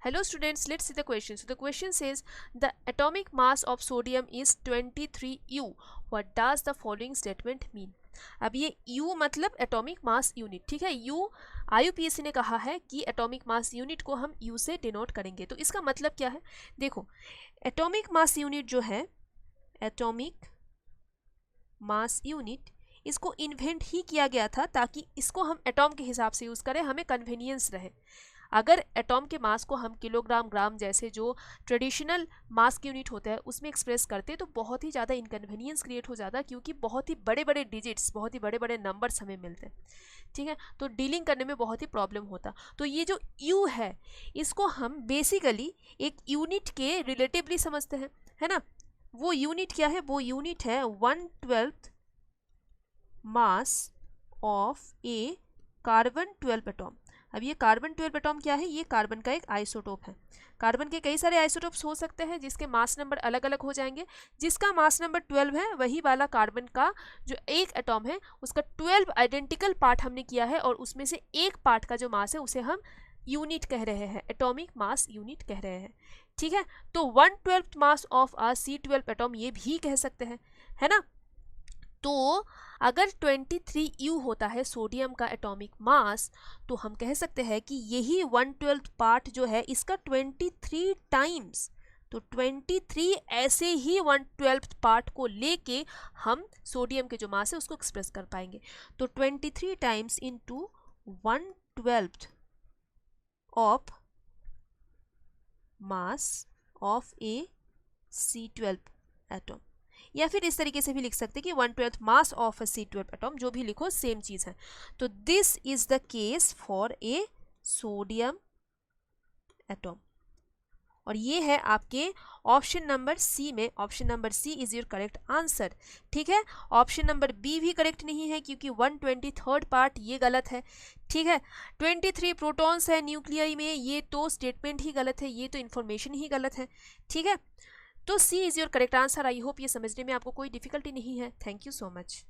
Hello students, let's see the question. So the question says the atomic mass of sodium is 23U. What does the following statement mean? अब ये U मतलब atomic mass unit, ठीक है। U IUPAC ने कहा है कि atomic mass unit को हम U से डिनोट करेंगे। तो इसका मतलब क्या है? देखो, एटॉमिक मास यूनिट जो है, एटॉमिक मास यूनिट, इसको इन्वेंट ही किया गया था ताकि इसको हम एटॉम के हिसाब से यूज़ करें, हमें कन्वीनियंस रहे। अगर एटॉम के मास को हम किलोग्राम, ग्राम जैसे जो ट्रेडिशनल मास की यूनिट होता है उसमें एक्सप्रेस करते तो बहुत ही ज़्यादा इनकन्वीनियंस क्रिएट हो जाता, क्योंकि बहुत ही बड़े बड़े डिजिट्स, बहुत ही बड़े बड़े नंबर्स हमें मिलते हैं, ठीक है। तो डीलिंग करने में बहुत ही प्रॉब्लम होता। तो ये जो यू है इसको हम बेसिकली एक यूनिट के रिलेटिवली समझते हैं, है ना। वो यूनिट क्या है? वो यूनिट है 1/12 mass of A carbon 12 atom. अब ये कार्बन 12 एटॉम क्या है? ये कार्बन का एक आइसोटोप है। कार्बन के कई सारे आइसोटोप्स हो सकते हैं जिसके मास नंबर अलग अलग हो जाएंगे। जिसका मास नंबर 12 है वही वाला कार्बन का जो एक एटॉम है उसका 12 आइडेंटिकल पार्ट हमने किया है, और उसमें से एक पार्ट का जो मास है उसे हम यूनिट कह रहे हैं, एटॉमिक मास यूनिट कह रहे हैं, ठीक है। तो 1/12 mass of a C12 atom ये भी कह सकते हैं, है ना। तो अगर 23U होता है सोडियम का एटॉमिक मास, तो हम कह सकते हैं कि यही 1/12 पार्ट जो है इसका 23 टाइम्स, तो 23 ऐसे ही 1/12 पार्ट को लेके हम सोडियम के जो मास है उसको एक्सप्रेस कर पाएंगे। तो 23 times into 1/12 of mass of A C12 atom, या फिर इस तरीके से भी लिख सकते हैं कि 1/12 mass of a C12 atom, जो भी लिखो सेम चीज है। तो this is the case for a sodium atom, और ये है आपके ऑप्शन नंबर सी में। Option number C is your correct answer, ठीक है। ऑप्शन नंबर बी भी करेक्ट नहीं है क्योंकि 1/23 पार्ट ये गलत है, ठीक है। 23 प्रोटॉन्स है न्यूक्लियई में, ये तो स्टेटमेंट ही गलत है, ये तो इन्फॉर्मेशन ही गलत है, ठीक है। तो C is your correct answer. I hope ये समझने में आपको कोई डिफिकल्टी नहीं है। Thank you so much.